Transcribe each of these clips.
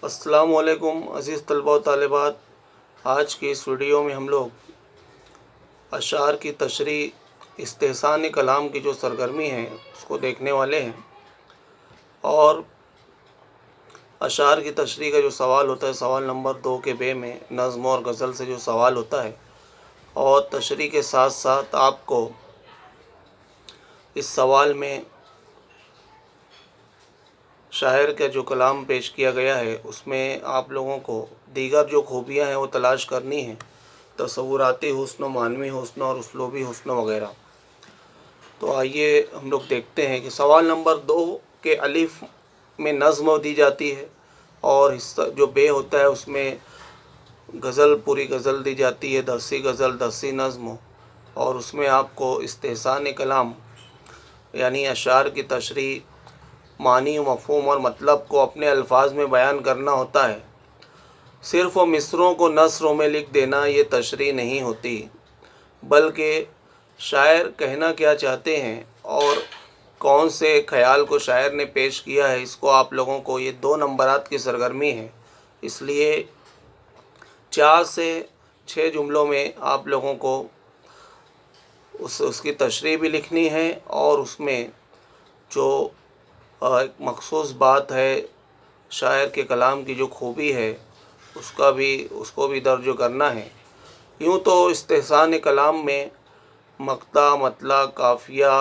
अस्सलाम वालेकुम अज़ीज़ तलबा व तालिबात। आज की इस वीडियो में हम लोग अशार की तशरीह इस्तेहसान कलाम की जो सरगर्मी है उसको देखने वाले हैं। और अशार की तशरीह का जो सवाल होता है, सवाल नंबर 2 के बे में नज़्म और गज़ल से जो सवाल होता है, और तशरीह के साथ साथ आपको इस सवाल में शायर का जो कलाम पेश किया गया है उसमें आप लोगों को दीगर जो खूबियाँ हैं वो तलाश करनी है, तसव्वुराती हुस्न, मानवी हुस्न और उसलूबी हुस्न वगैरह। तो आइए हम लोग देखते हैं कि सवाल नंबर 2 के अलिफ में नज़्म दी जाती है, और हिस्सा जो बे होता है उसमें गज़ल, पूरी गज़ल दी जाती है, दरसी गज़ल, दरसी नज़्म, और उसमें आपको इस्तेहसान कलाम यानी अशार की तशरीह, मानी, मफ़हूम और मतलब को अपने अल्फाज में बयान करना होता है। सिर्फ़ मिसरों को नस्रों में लिख देना ये तशरीह नहीं होती, बल्कि शायर कहना क्या चाहते हैं और कौन से ख़याल को शायर ने पेश किया है, इसको आप लोगों को, ये 2 नंबरात की सरगर्मी है, इसलिए 4 से 6 जुमलों में आप लोगों को उसकी तशरीह भी लिखनी है, और उसमें जो एक मखसूस बात है, शायर के कलाम की जो खूबी है उसको भी दर्ज करना है। यूँ तो इस्तेहसान कलाम में मक्ता, मतला, काफ़िया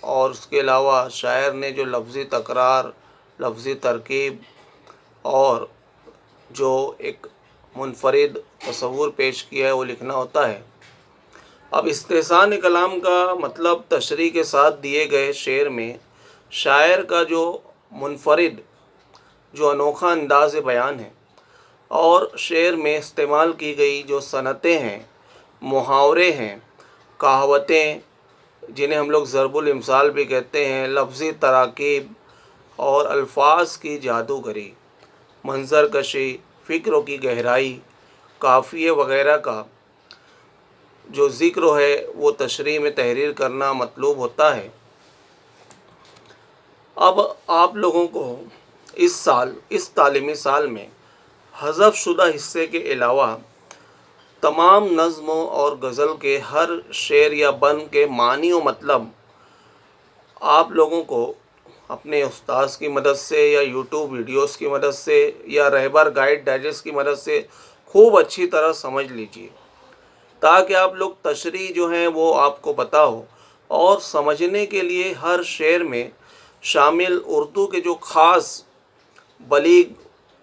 और उसके अलावा शायर ने जो लफ्ज़ी तकरार, लफ्ज़ी तरकीब और जो एक मुनफरिद तसव्वुर पेश किया है वो लिखना होता है। अब इस्तेहसान कलाम का मतलब तशरीह के साथ दिए गए शेर में शायर का जो मुनफरिद, जो अनोखा अंदाज़ बयान है, और शेर में इस्तेमाल की गई जो सनतें हैं, मुहावरे हैं, कहावतें, जिन्हें हम लोग ज़रबुल इम्साल भी कहते हैं, लफ्ज़ी तराकीब और अल्फाज की जादूगरी, मंज़र कशी, फ़िक्रों की गहराई, काफ़िए वग़ैरह का जो ज़िक्र है वो तशरीह में तहरीर करना मतलूब होता है। अब आप लोगों को इस तालीमी साल में हज़फ शुदा हिस्से के अलावा तमाम नज़्मों और गज़ल के हर शेर या बंद के मानी व मतलब आप लोगों को अपने उस्ताद की मदद से या यूट्यूब वीडियोस की मदद से या रहबर गाइड डाइजेस्ट की मदद से खूब अच्छी तरह समझ लीजिए, ताकि आप लोग तशरीह जो हैं वो आपको पता हो। और समझने के लिए हर शेर में शामिल उर्दू के जो ख़ास बलीग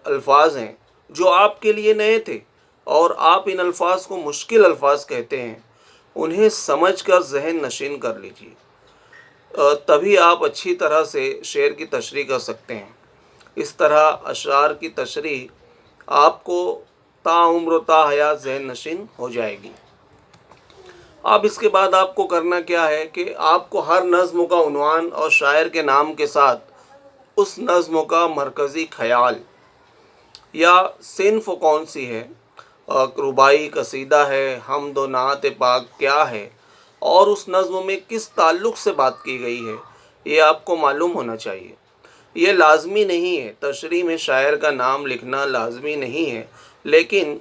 अल्फाज हैं जो आपके लिए नए थे और आप इन अल्फाज को मुश्किल अल्फाज कहते हैं, उन्हें समझकर ज़हन नशीन कर लीजिए, तभी आप अच्छी तरह से शेर की तशरीह कर सकते हैं। इस तरह अशार की तशरीह आपको ताउम्र ता हयात ज़हन नशीन हो जाएगी। अब इसके बाद आपको करना क्या है कि आपको हर नज़्म का उन्वान और शायर के नाम के साथ उस नज़्म का मरकज़ी ख़याल या सिन्फ़ कौन सी है, रुबाई, कसीदा है, हम्द व नात पाक क्या है, और उस नज़्म में किस ताल्लुक़ से बात की गई है, ये आपको मालूम होना चाहिए। ये लाज़मी नहीं है, तशरीह में शायर का नाम लिखना लाज़मी नहीं है, लेकिन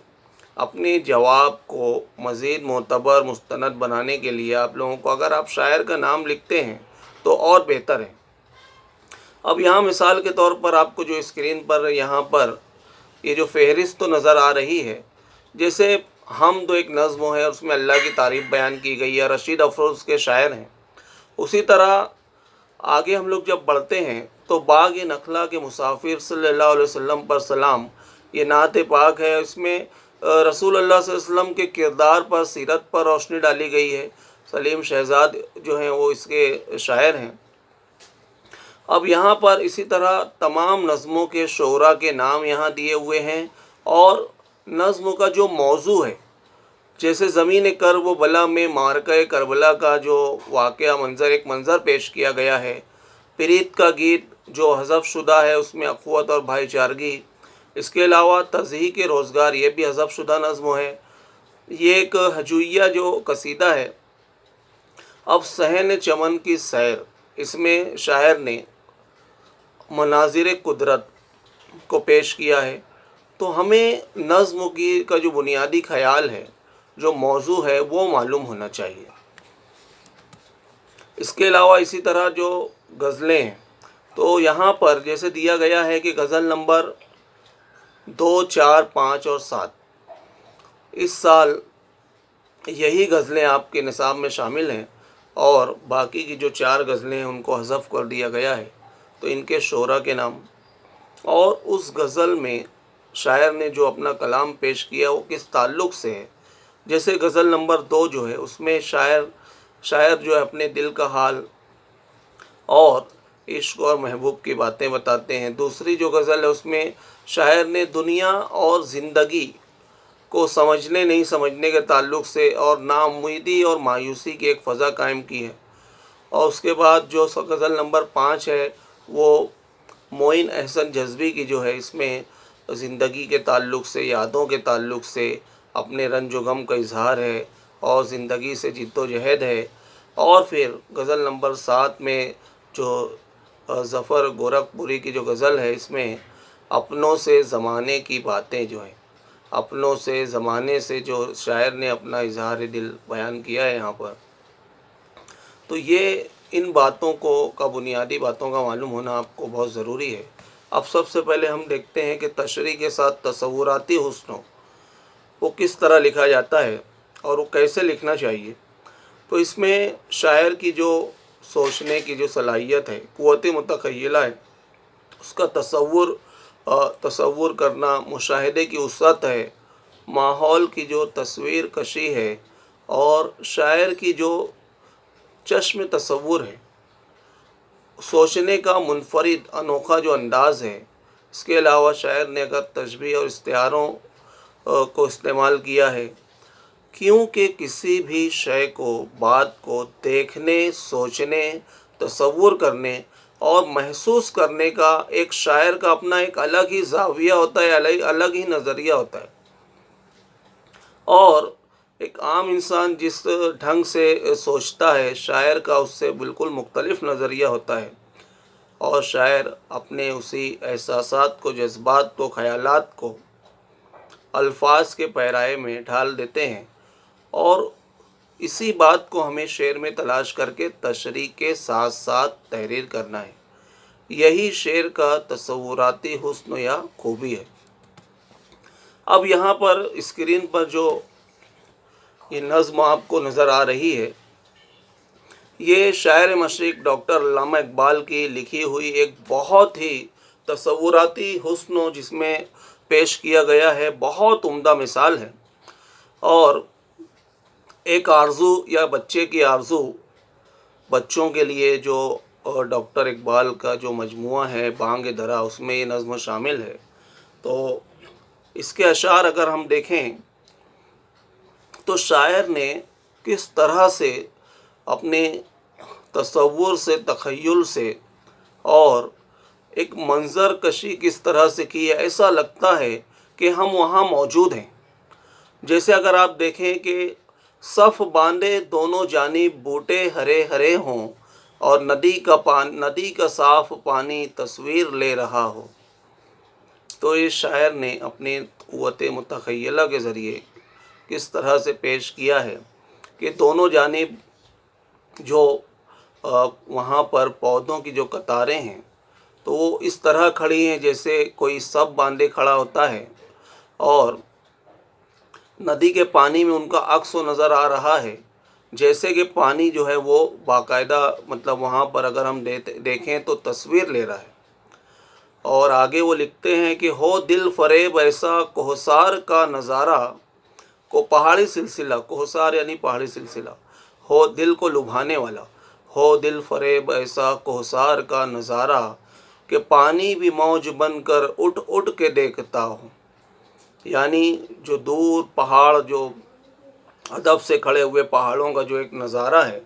अपने जवाब को मज़ीद मोतबर मुस्तनद बनाने के लिए आप लोगों को अगर आप शायर का नाम लिखते हैं तो और बेहतर है। अब यहाँ मिसाल के तौर पर आपको जो स्क्रीन पर यहाँ पर ये जो फ़हरिस्त तो नज़र आ रही है, जैसे हम दो एक नज़्म है उसमें अल्लाह की तारीफ़ बयान की गई है, रशीद अफरोज़ के शायर हैं। उसी तरह आगे हम लोग जब बढ़ते हैं तो बाग नखला के मुसाफिर सल्लल्लाहु अलैहि वसल्लम पर सलाम, ये नात पाक है। इसमें रसूल अल्लाह सल्लल्लाहु अलैहि वसल्लम के किरदार पर, सीरत पर रोशनी डाली गई है। सलीम शहज़ाद जो हैं वो इसके शायर हैं। अब यहाँ पर इसी तरह तमाम नज़्मों के शोरा के नाम यहाँ दिए हुए हैं, और नज़्म का जो मौजू है, जैसे ज़मीन करब बला में मारका करबला का जो वाक़या एक मंज़र पेश किया गया है। प्रीत का गीत जो हज़फ शुदा है उसमें अख़ुवत और भाईचारगी। इसके अलावा तज़हीक रोज़गार, ये भी हज़फ शुदा नज़्म है। ये एक हजूइया जो कसीदा है। अब सहन चमन की सैर, इसमें शायर ने मनाजिर कुदरत को पेश किया है, तो हमें नज़्म की का जो बुनियादी ख़याल है, जो मौजू है, वो मालूम होना चाहिए। इसके अलावा इसी तरह जो गज़लें हैं, तो यहाँ पर जैसे दिया गया है कि गज़ल नंबर 2, 4, 5 और 7 इस साल यही गज़लें आपके निसाब में शामिल हैं, और बाकी की जो 4 गज़लें हैं उनको हज़फ कर दिया गया है। तो इनके शोरा के नाम और उस गज़ल में शायर ने जो अपना कलाम पेश किया वो किस ताल्लुक़ से है। जैसे गज़ल नंबर 2 जो है उसमें शायर जो है अपने दिल का हाल और इश्क और महबूब की बातें बताते हैं। दूसरी जो गज़ल है उसमें शायर ने दुनिया और ज़िंदगी को समझने नहीं समझने के ताल्लुक़ से और नाउम्मीदी और मायूसी की एक फ़ज़ा कायम की है। और उसके बाद जो गज़ल नंबर 5 है वो मोइन अहसन जज़्बी की जो है, इसमें ज़िंदगी के ताल्लुक़ से, यादों के ताल्लुक़ से अपने रंज व गम का इज़हार है और ज़िंदगी से जिद्दोजहद है। और फिर गज़ल नंबर 7 में जो ज़फ़र गोरखपुरी की जो गज़ल है, इसमें अपनों से ज़माने की बातें जो हैं, अपनों से ज़माने से जो शायर ने अपना इज़हार दिल बयान किया है यहाँ पर। तो ये इन बातों का बुनियादी बातों का मालूम होना आपको बहुत ज़रूरी है। अब सबसे पहले हम देखते हैं कि तशरीह के साथ तसव्वुराती हुस्न वो किस तरह लिखा जाता है और वो कैसे लिखना चाहिए। तो इसमें शायर की जो सोचने की जो सलाहियत है, क़ुव्वत मुतख़य्यला है, उसका तसव्वुर करना, मुशाहिदे की वुसअत है, माहौल की जो तस्वीर कशी है और शायर की जो चश्म तसव्वुर है, सोचने का मुनफरिद अनोखा जो अंदाज़ है। इसके अलावा शायर ने अगर तशबीह और इस्तिआरों को इस्तेमाल किया है, क्योंकि किसी भी शय को, बात को देखने, सोचने, तसव्वुर करने और महसूस करने का एक शायर का अपना एक अलग ही ज़ाविया होता है, अलग ही नज़रिया होता है। और एक आम इंसान जिस ढंग से सोचता है, शायर का उससे बिल्कुल मुख्तलिफ नज़रिया होता है। और शायर अपने उसी एहसासात को, जज्बात को, ख़यालात को अल्फाज के पैराए में ढाल देते हैं और इसी बात को हमें शेर में तलाश करके तशरीह के साथ साथ तहरीर करना है। यही शेर का तसव्वुराती हुस्न या खूबी है। अब यहाँ पर स्क्रीन पर जो ये नज़्म आपको नज़र आ रही है, ये शायर मशरिक़ डॉक्टर अल्लामा इकबाल की लिखी हुई एक बहुत ही तसव्वुराती हुस्न जिसमें पेश किया गया है, बहुत उम्दा मिसाल है। और एक आरज़ू या बच्चे की आरज़ू, बच्चों के लिए जो डॉक्टर इकबाल का जो मजमुआ है बांग दरा, उसमें ये नज़्म शामिल है। तो इसके अशार अगर हम देखें तो शायर ने किस तरह से अपने तसव्वुर से, तख़य्युल से और एक मंज़र कशी किस तरह से की है, ऐसा लगता है कि हम वहाँ मौजूद हैं। जैसे अगर आप देखें कि सफ़ बांधे दोनों जानिब बूटे हरे हरे हों और नदी का साफ़ पानी तस्वीर ले रहा हो। तो इस शायर ने अपने क़ुव्वत मुतख़य्यला के ज़रिए किस तरह से पेश किया है कि दोनों जानिब जो वहाँ पर पौधों की जो कतारें हैं, तो वो इस तरह खड़ी हैं जैसे कोई सब बांधे खड़ा होता है और नदी के पानी में उनका अक्स नज़र आ रहा है, जैसे कि पानी जो है वो बाकायदा मतलब वहाँ पर अगर हम देखें तो तस्वीर ले रहा है। और आगे वो लिखते हैं कि हो दिल फरेब ऐसा कोहसार का नज़ारा को पहाड़ी सिलसिला, कोहसार यानी पहाड़ी सिलसिला, हो दिल को लुभाने वाला, हो दिल फरेब ऐसा कोहसार का नज़ारा कि पानी भी मौज बनकर उठ उठ के देखता हूँ। यानी जो दूर पहाड़, जो अदब से खड़े हुए पहाड़ों का जो एक नज़ारा है,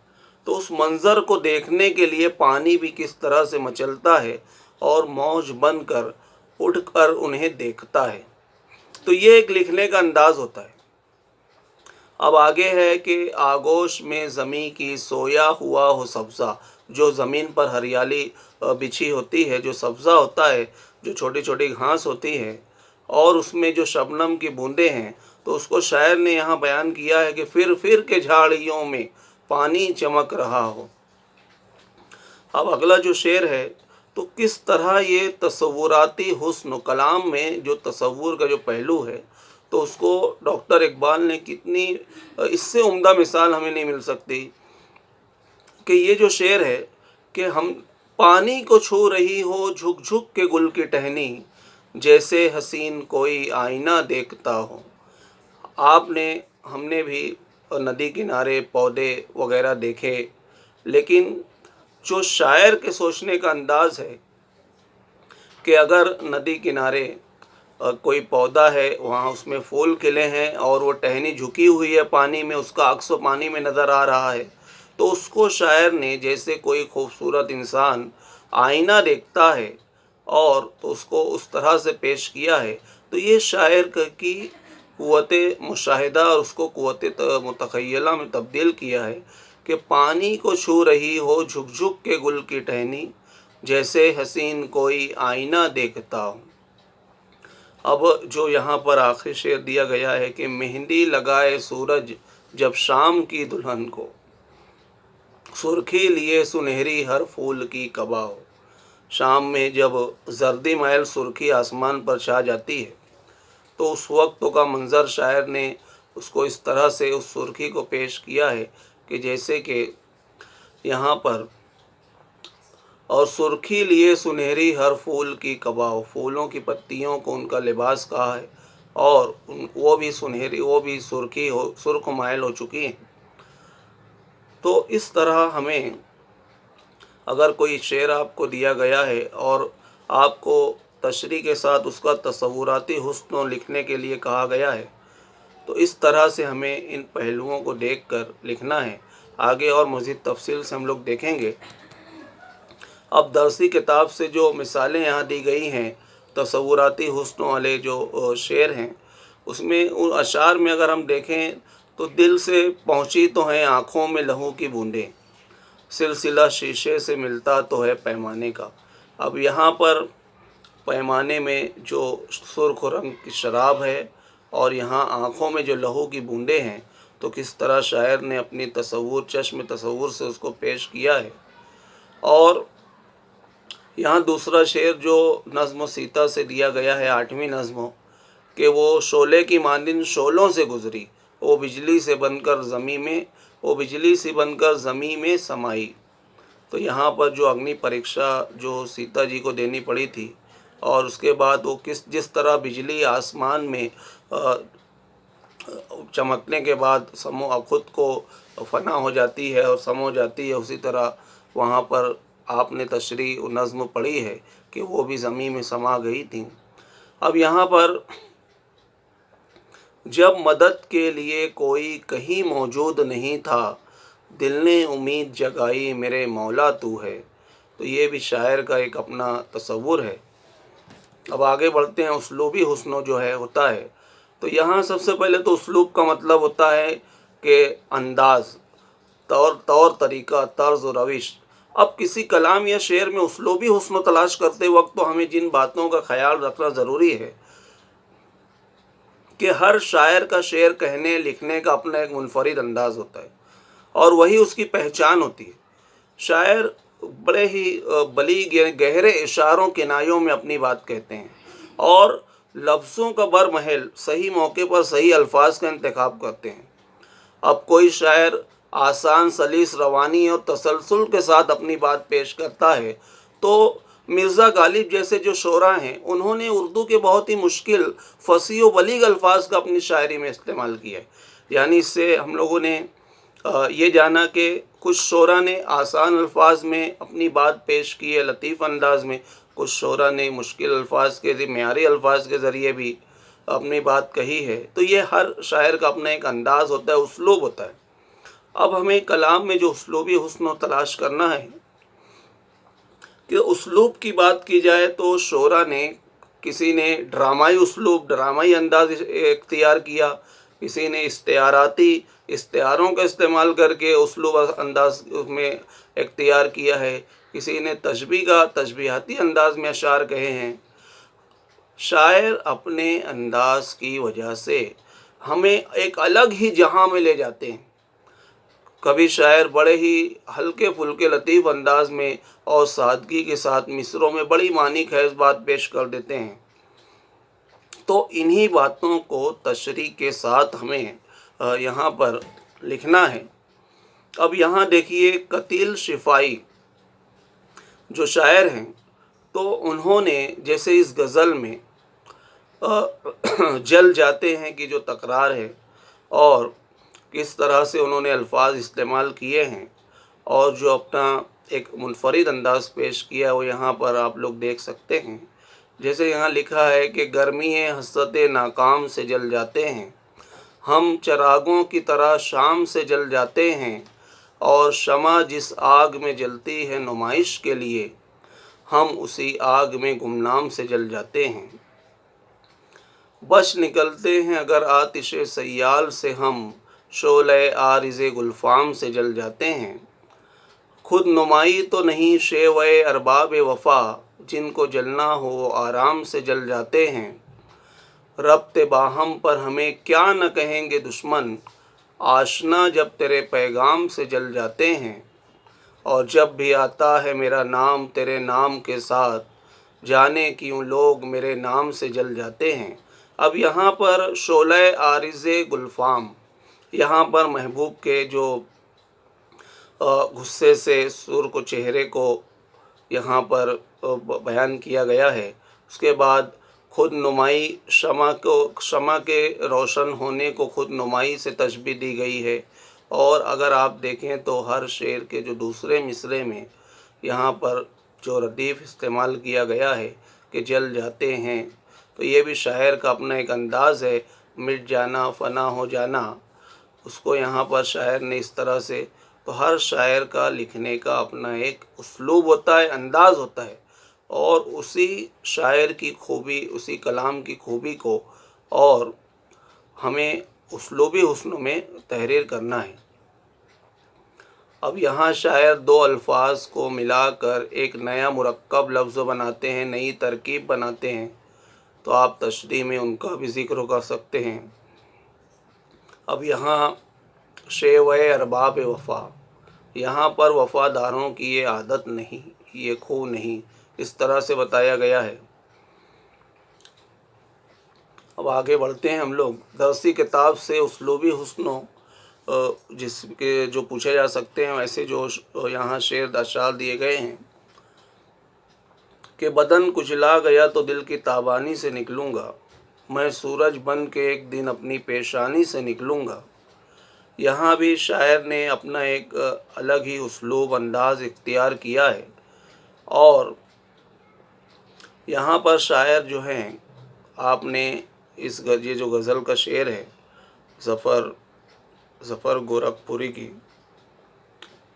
तो उस मंज़र को देखने के लिए पानी भी किस तरह से मचलता है और मौज बनकर उठकर उन्हें देखता है। तो ये एक लिखने का अंदाज़ होता है। अब आगे है कि आगोश में ज़मीं की सोया हुआ हो सब्ज़ा, जो ज़मीन पर हरियाली बिछी होती है, जो सब्ज़ा होता है, जो छोटी छोटी घास होती है اور اس میں جو शबनम की बूंदें हैं, तो उसको शायर ने यहाँ बयान किया है कि फिर के झाड़ियों में पानी चमक रहा हो। अब अगला जो शेर है, तो किस तरह ये तसव्वुराती हुस्न, कलाम में जो तसव्वुर का जो पहलू है, तो उसको डॉक्टर इकबाल ने कितनी, इससे उम्दा मिसाल हमें नहीं मिल सकती कि ये जो शेर है कि हम पानी को छू रही हो झुक झुक के गुल की टहनी, जैसे हसीन कोई आईना देखता हो। हमने भी नदी किनारे पौधे वगैरह देखे, लेकिन जो शायर के सोचने का अंदाज़ है कि अगर नदी किनारे कोई पौधा है, वहाँ उसमें फूल खिले हैं और वो टहनी झुकी हुई है पानी में, उसका अक्स पानी में नज़र आ रहा है, तो उसको शायर ने जैसे कोई खूबसूरत इंसान आईना देखता है और तो उसको उस तरह से पेश किया है। तो ये शायर की क़ुव्वत मुशाहिदा और उसको क़ुव्वत मुतख़य्यला में तब्दील किया है कि पानी को छू रही हो झुक झुक के गुल की टहनी, जैसे हसीन कोई आईना देखता हो। अब जो यहाँ पर आखिरी शेर दिया गया है कि मेहंदी लगाए सूरज जब शाम की दुल्हन को, सुर्खी लिए सुनहरी हर फूल की कबा हो। शाम में जब जर्दी मैल सुर्खी आसमान पर छा जाती है, तो उस वक्त का मंज़र शायर ने उसको इस तरह से उस सुर्खी को पेश किया है कि जैसे कि यहाँ पर, और सुर्खी लिए सुनहरी हर फूल की कबा हो, फूलों की पत्तियों को उनका लिबास कहा है और वो भी सुनहरी, वो भी सुर्खी हो, सुर्ख माइल हो चुकी हैं। तो इस तरह हमें अगर कोई शेर आपको दिया गया है और आपको तशरीह के साथ उसका तसव्वुराती हुस्न लिखने के लिए कहा गया है, तो इस तरह से हमें इन पहलुओं को देखकर लिखना है। आगे और मज़ीद तफसील से हम लोग देखेंगे। अब दरसी किताब से जो मिसालें यहाँ दी गई हैं तसव्वुराती हुस्न वाले जो शेर हैं, उसमें उन अशार में अगर हम देखें तो दिल से पहुँची तो हैं आँखों में लहू की बूंदें, सिलसिला शीशे से मिलता तो है पैमाने का। अब यहाँ पर पैमाने में जो सुर्ख रंग की शराब है और यहाँ आँखों में जो लहू की बूंदें हैं, तो किस तरह शायर ने अपनी तसव्वुर, चश्म तसव्वुर से उसको पेश किया है। और यहाँ दूसरा शेर जो नज़्म सीता से दिया गया है, 8वीं नज़्म, कि वो शोले की मानिंद शोलों से गुज़री, वो बिजली से बनकर ज़मीं में समाई। तो यहाँ पर जो अग्नि परीक्षा जो सीता जी को देनी पड़ी थी और उसके बाद वो जिस तरह बिजली आसमान में चमकने के बाद खुद को फना हो जाती है और सम हो जाती है, उसी तरह वहाँ पर आपने तशरीह नज़्म पढ़ी है कि वो भी ज़मीन में समा गई थी। अब यहाँ पर जब मदद के लिए कोई कहीं मौजूद नहीं था, दिल ने उम्मीद जगाई मेरे मौला तू है। तो ये भी शायर का एक अपना तसव्वुर है। अब आगे बढ़ते हैं। उसलूबी हुस्न जो है होता है, तो यहाँ सबसे पहले तो उसलूब का मतलब होता है कि अंदाज़, तौर तरीक़ा, तर्ज़ और रविश। अब किसी कलाम या शेर में उसलूबी हुस्न तलाश करते वक्त तो हमें जिन बातों का ख्याल रखना ज़रूरी है कि हर शायर का शेर कहने लिखने का अपना एक मुनफरिद अंदाज़ होता है और वही उसकी पहचान होती है। शायर बड़े ही बलीग गहरे इशारों किनायों में अपनी बात कहते हैं और लफ्ज़ों का बरमहल सही मौके पर सही अल्फाज का इंतखाब करते हैं। अब कोई शायर आसान, सलीस, रवानी और तसलसल के साथ अपनी बात पेश करता है, तो मिर्ज़ा गालिब जैसे जो शोरा हैं, उन्होंने उर्दू के बहुत ही मुश्किल, फसीह व बलीग अल्फाज का अपनी शायरी में इस्तेमाल किया है। यानी इससे हम लोगों ने ये जाना कि कुछ शोरा ने आसान अल्फाज में अपनी बात पेश की है, लतीफ़ अंदाज में, कुछ शोरा ने मुश्किल अल्फाज के मेयारी अल्फाज के ज़रिए भी अपनी बात कही है। तो ये हर शायर का अपना एक अंदाज़ होता है, उसलूब होता है। अब हमें कलाम में जो उसलूबी हुस्न तलाश करना है कि उसलूब की बात की जाए तो शोरा ने, किसी ने ड्रामाई उसलूब, ड्रामाई अंदाज इख्तियार किया, किसी ने इस्तियारों का इस्तेमाल करके उसलूब अंदाज में इख्तियार किया है, किसी ने तशबीह का तशबीहाती अंदाज में अशार कहे हैं। शायर अपने अंदाज की वजह से हमें एक अलग ही जहां में ले जाते हैं। कभी शायर बड़े ही हल्के फुल्के लतीफ़ अंदाज में और सादगी के साथ मिसरों में बड़ी मानी खैज बात पेश कर देते हैं। तो इन्हीं बातों को तशरीह के साथ हमें यहाँ पर लिखना है। अब यहाँ देखिए, कतील शिफाई जो शायर हैं, तो उन्होंने जैसे इस गज़ल में जल जाते हैं कि जो तकरार है और किस तरह से उन्होंने अल्फाज इस्तेमाल किए हैं और जो अपना एक मुनफरिद अंदाज पेश किया वो यहाँ पर आप लोग देख सकते हैं। जैसे यहाँ लिखा है कि गर्मी हसरत नाकाम से जल जाते हैं, हम चरागों की तरह शाम से जल जाते हैं, और शमा जिस आग में जलती है नुमाइश के लिए, हम उसी आग में गुमनाम से जल जाते हैं। बश निकलते हैं अगर आतिशे सयाल से, हम शोले आरिज़े गुलफाम से जल जाते हैं। खुद नुमाई तो नहीं शेवे अरबाब वफ़ा, जिनको जलना हो वो आराम से जल जाते हैं। रब्ते बाहम पर हमें क्या न कहेंगे दुश्मन, आशना जब तेरे पैगाम से जल जाते हैं। और जब भी आता है मेरा नाम तेरे नाम के साथ, जाने क्यों लोग मेरे नाम से जल जाते हैं। अब यहाँ पर शोले आरिज़े गुलफाम, यहाँ पर महबूब के जो गुस्से से सुर को, चेहरे को यहाँ पर बयान किया गया है। उसके बाद खुद नुमाई, शमा के रोशन होने को खुद नुमाई से तशबीह दी गई है। और अगर आप देखें तो हर शेर के जो दूसरे मिसरे में यहाँ पर जो रदीफ़ इस्तेमाल किया गया है कि जल जाते हैं, तो ये भी शायर का अपना एक अंदाज़ है। मिट जाना, फ़ना हो जाना, उसको यहाँ पर शायर ने इस तरह से, तो हर शायर का लिखने का अपना एक उसलूब होता है, अंदाज़ होता है, और उसी शायर की खूबी, उसी कलाम की खूबी को और हमें उसलूबी हुस्न में तहरीर करना है। अब यहाँ शायर दो अल्फाज को मिलाकर एक नया मुरक्कब लफ्ज़ बनाते हैं, नई तरकीब बनाते हैं, तो आप तशरीह में उनका भी ज़िक्र कर सकते हैं। अब यहाँ शेवे अरबाब वफ़ा, यहाँ पर वफ़ादारों की ये आदत नहीं, ये खो नहीं, इस तरह से बताया गया है। अब आगे बढ़ते हैं हम लोग। दरसी किताब से उसलूबी हुस्न जिसके जो पूछे जा सकते हैं, वैसे जो यहाँ शेर अशार दिए गए हैं कि बदन कुचला गया तो दिल की ताबानी से निकलूँगा, मैं सूरज बन के एक दिन अपनी पेशानी से निकलूँगा। यहाँ भी शायर ने अपना एक अलग ही उसलूब, अंदाज़ इख्तियार किया है। और यहाँ पर शायर जो हैं, आपने ये जो गज़ल का शेर है ज़फ़र गोरखपुरी की,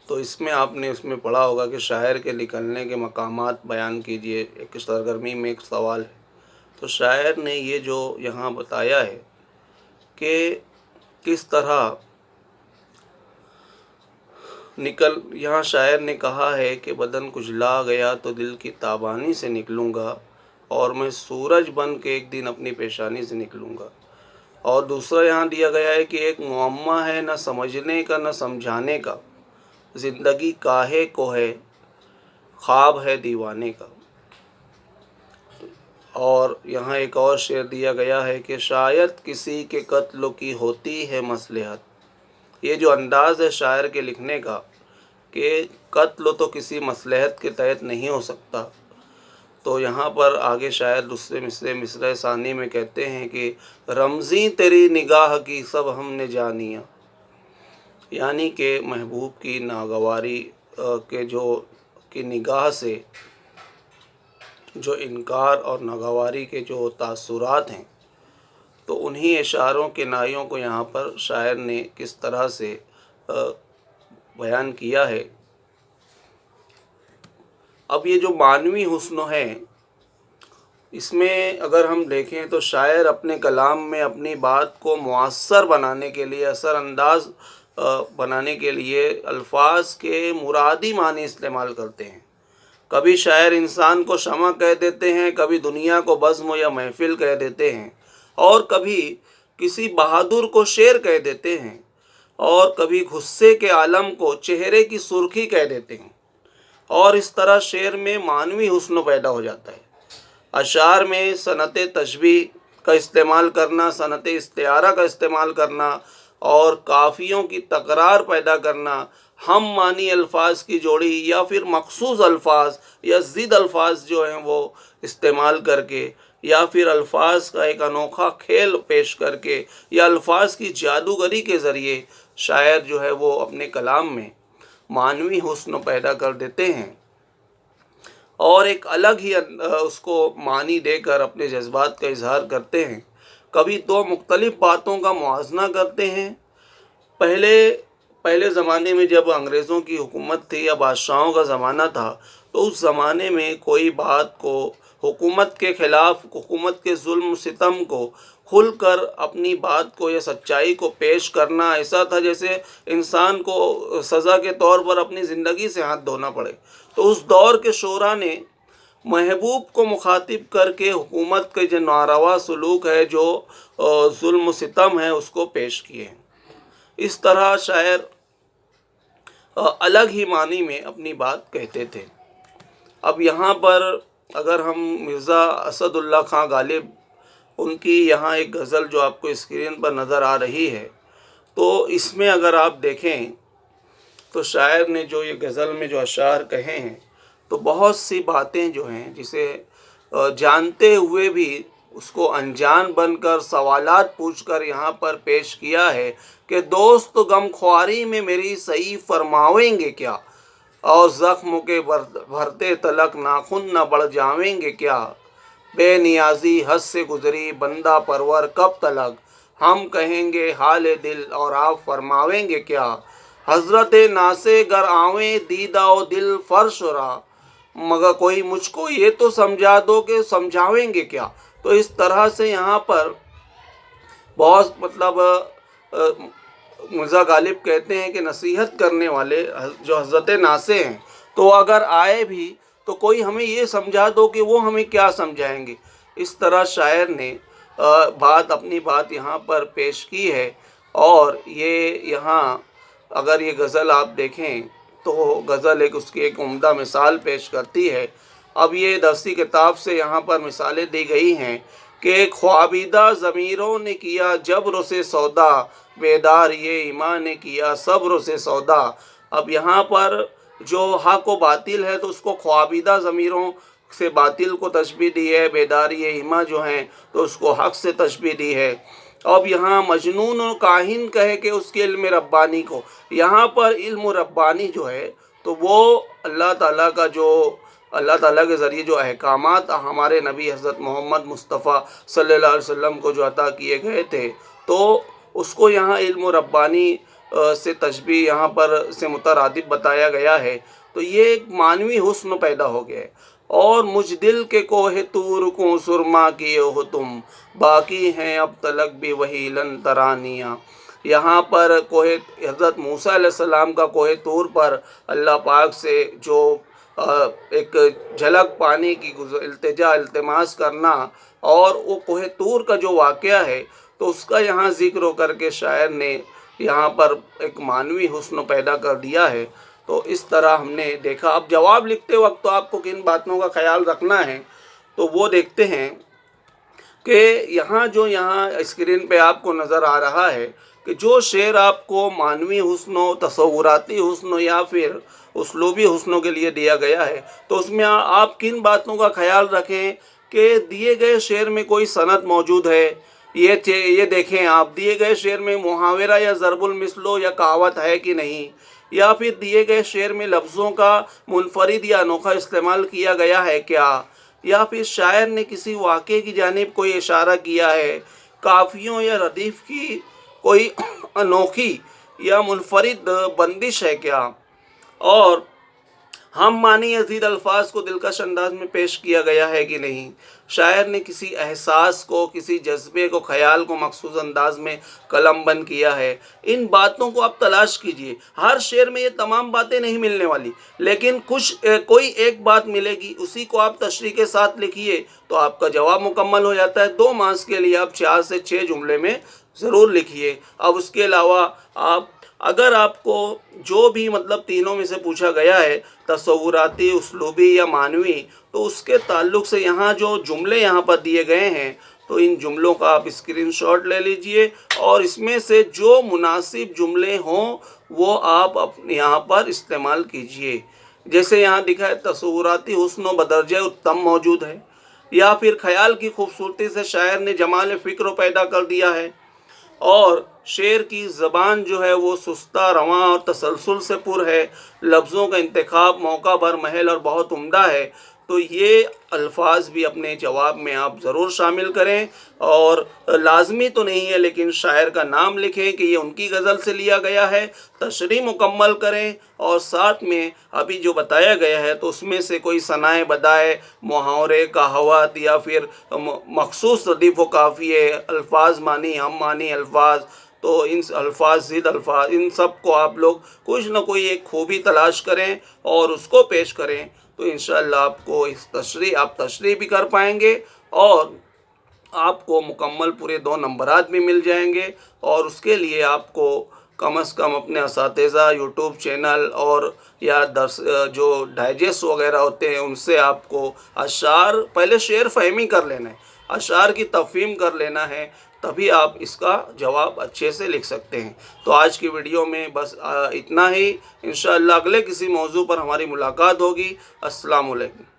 तो इसमें आपने उसमें पढ़ा होगा कि शायर के निकलने के मकामात बयान कीजिए, एक सरगर्मी में एक सवाल है। तो शायर ने ये जो यहाँ बताया है कि किस तरह यहाँ शायर ने कहा है कि बदन कुचला गया तो दिल की ताबानी से निकलूँगा, और मैं सूरज बन के एक दिन अपनी पेशानी से निकलूँगा। और दूसरा यहाँ दिया गया है कि एक मुअम्मा है न समझने का न समझाने का, ज़िंदगी काहे को है ख्वाब है दीवाने का। और यहाँ एक और शेर दिया गया है कि शायद किसी के कत्ल की होती है मसलहत। ये जो अंदाज़ है शायर के लिखने का कि कत्ल तो किसी मसलहत के तहत नहीं हो सकता, तो यहाँ पर आगे शायर दूसरे मिसरे सानी में कहते हैं कि रमज़ी तेरी निगाह की सब हमने जानिया, यानी कि महबूब की नागवारी के की निगाह से जो इनकार और नागवारी के जो तासुरात हैं, तो उन्हीं इशारों के नाइयों को यहाँ पर शायर ने किस तरह से बयान किया है। अब ये जो मानवी हुस्न है, इसमें अगर हम देखें तो शायर अपने कलाम में अपनी बात को मुअस्सर बनाने के लिए, असर अंदाज बनाने के लिए अल्फाज के मुरादी मानी इस्तेमाल करते हैं। کبھی شاعر انسان کو شمع کہہ دیتے ہیں، کبھی دنیا کو بزم یا محفل کہہ دیتے ہیں، اور کبھی کسی بہادر کو شیر کہہ دیتے ہیں، اور کبھی غصے کے عالم کو چہرے کی سرخی کہہ دیتے ہیں، اور اس طرح شعر میں معنوی حسن پیدا ہو جاتا ہے۔ اشعار میں صنعت تشبیہ کا استعمال کرنا، صنعت استعارہ کا استعمال کرنا، اور قافیوں کی تکرار پیدا کرنا، ہم معنی الفاظ کی جوڑی یا پھر مخصوص الفاظ یا ضد الفاظ جو ہیں وہ استعمال کر کے، یا پھر الفاظ کا ایک انوکھا کھیل پیش کر کے، یا الفاظ کی جادوگری کے ذریعے شاعر جو ہے وہ اپنے کلام میں معنوی حسن پیدا کر دیتے ہیں، اور ایک الگ ہی اس کو معنی دے کر اپنے جذبات کا اظہار کرتے ہیں۔ کبھی دو مختلف باتوں کا موازنہ کرتے ہیں۔ پہلے زمانے میں جب انگریزوں کی حکومت تھی یا بادشاہوں کا زمانہ تھا، تو اس زمانے میں کوئی بات کو حکومت کے خلاف، حکومت کے ظلم و ستم کو کھل کر اپنی بات کو یا سچائی کو پیش کرنا ایسا تھا جیسے انسان کو سزا کے طور پر اپنی زندگی سے ہاتھ دھونا پڑے۔ تو اس دور کے شعراء نے محبوب کو مخاطب کر کے حکومت کے جو ناروا سلوک ہے، جو ظلم و ستم ہے، اس کو پیش کیے ہیں۔ اس طرح شاعر الگ ہی معنی میں اپنی بات کہتے تھے۔ اب یہاں پر اگر ہم مرزا اسد اللہ خان غالب، ان کی یہاں ایک غزل جو آپ کو اسکرین پر نظر آ رہی ہے، تو اس میں اگر آپ دیکھیں تو شاعر نے جو یہ غزل میں جو اشعار کہے ہیں، تو بہت سی باتیں جو ہیں جسے جانتے ہوئے بھی اس کو انجان بن کر سوالات پوچھ کر یہاں پر پیش کیا ہے کہ دوست غم خواری میں میری صحیح فرماویں گے کیا، اور زخم کے بھرتے تلک ناخن نہ بڑھ جاویں گے کیا، بے نیازی حد سے گزری بندہ پرور کب تلک، ہم کہیں گے حال دل اور آپ فرماویں گے کیا، حضرت ناسے گر آویں دیدہ و دل فرش را، مگر کوئی مجھ کو یہ تو سمجھا دو کہ سمجھاویں گے کیا۔ تو اس طرح سے یہاں پر بہت مرزا غالب کہتے ہیں کہ نصیحت کرنے والے جو حضرت ناصح ہیں، تو اگر آئے بھی تو کوئی ہمیں یہ سمجھا دو کہ وہ ہمیں کیا سمجھائیں گے۔ اس طرح شاعر نے اپنی بات یہاں پر پیش کی ہے، اور یہ یہاں اگر یہ غزل آپ دیکھیں تو غزل اس کی ایک عمدہ مثال پیش کرتی ہے۔ اب یہ درسی کتاب سے یہاں پر مثالیں دی گئی ہیں کہ خوابیدہ ضمیروں نے کیا جبر سے سودا، بیدار یہ ایمان نے کیا صبر سے سودا۔ اب یہاں پر جو حق و باطل ہے تو اس کو خوابیدہ ضمیروں سے باطل کو تشبیہ دی ہے، بیدار یہ ایمان جو ہیں تو اس کو حق سے تشبیہ دی ہے۔ اب یہاں مجنون و کاہن کہے کہ اس کے علم ربانی کو، یہاں پر علم ربانی جو ہے تو وہ اللہ تعالیٰ کا جو اللہ تعالیٰ کے ذریعے جو احکامات ہمارے نبی حضرت محمد مصطفیٰ صلی اللہ علیہ وسلم کو جو عطا کیے گئے تھے، تو اس کو یہاں علم ربانی سے تشبیہ یہاں پر سے مترادف بتایا گیا ہے۔ تو یہ ایک معنوی حسن پیدا ہو گیا ہے۔ اور مجھ دل کے کوہ طور کو سرما کیے ہو تم، باقی ہیں اب تلک بھی وہی لن ترانیاں۔ یہاں پر حضرت موسیٰ علیہ السلام کا کوہ طور پر اللہ پاک سے جو ایک جھلک پانے کی التماس کرنا، اور وہ کوہ طور کا جو واقعہ ہے تو اس کا یہاں ذکر ہو کر کے شاعر نے یہاں پر ایک معنوی حسن پیدا کر دیا ہے۔ تو اس طرح ہم نے دیکھا۔ اب جواب لکھتے وقت تو آپ کو کن باتوں کا خیال رکھنا ہے، تو وہ دیکھتے ہیں کہ یہاں اسکرین پہ آپ کو نظر آ رہا ہے کہ جو شعر آپ کو معنوی حسن و تصوراتی حسن یا پھر اسلوبی حسنوں کے لیے دیا گیا ہے، تو اس میں آپ کن باتوں کا خیال رکھیں کہ دیے گئے شعر میں کوئی صنعت موجود ہے، یہ دیکھیں آپ دیے گئے شعر میں محاورہ یا ضرب المثل یا کہاوت ہے کہ نہیں، یا پھر دیے گئے شعر میں لفظوں کا منفرد یا انوکھا استعمال کیا گیا ہے کیا، یا پھر شاعر نے کسی واقعے کی جانب کوئی اشارہ کیا ہے، قافیوں یا ردیف کی کوئی انوکھی یا منفرد بندش ہے کیا، اور हम मानी यजीद अल्फाज को दिलकश अंदाज में पेश किया गया है कि नहीं। शायर ने किसी एहसास को, किसी जज्बे को, ख्याल को मखसूस अंदाज में कलमबंद किया है। इन बातों को आप तलाश कीजिए। हर शेर में ये तमाम बातें नहीं मिलने वाली, लेकिन कोई एक बात मिलेगी, उसी को आप तशरीह के साथ लिखिए तो आपका जवाब मुकम्मल हो जाता है। 2 मार्क्स के लिए आप 4 से 6 जुमले में ज़रूर लिखिए। अब उसके अलावा आप अगर आपको जो भी मतलब तीनों में से पूछा गया है, तसव्वुराती, उसलूबी या मानवी, तो उसके ताल्लुक़ से यहाँ जो जुमले यहाँ पर दिए गए हैं, तो इन जुमलों का आप स्क्रीनशॉट ले लीजिए और इसमें से जो मुनासिब जुमले हों वो आप अपने यहाँ पर इस्तेमाल कीजिए। जैसे यहाँ दिखा है तसव्वुराती हुस्न व बदरजे उत्तम मौजूद है, या फिर ख्याल की खूबसूरती से शायर ने जमाल फ़िक्र पैदा कर दिया है, और शेर की ज़बान जो है वो सुस्ता, रवां और तसलसल से पुर है। लफ्ज़ों का इंतखाब मौका भर महल और बहुत उम्दा है। तो ये अल्फाज भी अपने जवाब में आप ज़रूर शामिल करें, और लाजमी तो नहीं है लेकिन शायर का नाम लिखें कि ये उनकी गज़ल से लिया गया है, तशरीह मुकम्मल करें, और साथ में अभी जो बताया गया है तो उसमें से कोई सनाए बदाए, मुहावरे, कहावत या फिर मखसूस रदीफ़ व काफ़िए, अल्फाज मानी, हम मानी अल्फाज, तो इन अल्फाज, ज़िद अल्फाज, इन सब को आप लोग कुछ न कोई एक खूबी तलाश करें और उसको पेश करें, तो इंशाअल्लाह आपको इस आप तशरीह भी कर पाएंगे और आपको मुकम्मल पूरे 2 नंबरात भी मिल जाएंगे। और उसके लिए आपको कम से कम अपने असातिज़ा, यूट्यूब चैनल और या दर्स जो डाइजेस्ट वगैरह होते हैं उनसे आपको अशार, पहले शेर फ़हमी कर लेना है, अशार की तफ़हीम कर लेना है, तभी आप इसका जवाब अच्छे से लिख सकते हैं। तो आज की वीडियो में बस इतना ही। इंशाअल्लाह अगले किसी मौजू पर हमारी मुलाकात होगी। अस्सलाम वालेकुम।